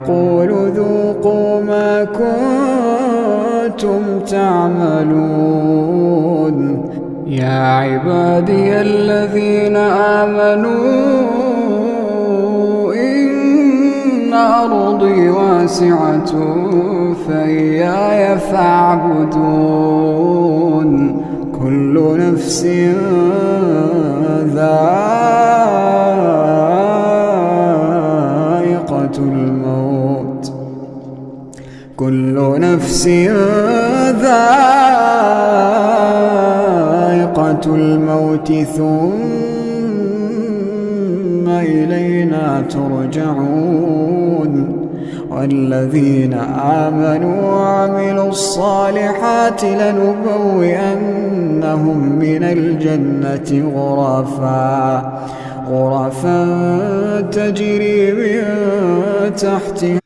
قولوا ذوقوا ما كنتم تعملون. يا عبادي الذين آمنوا إن أرضي واسعة فإياي فاعبدون. كل نفس ذائقة الموت، كل نفس ذائقة الموت ثم إلينا ترجعون. والذين آمنوا وعملوا الصالحات لنبوئنهم من الجنة غرفا تجري من تحتها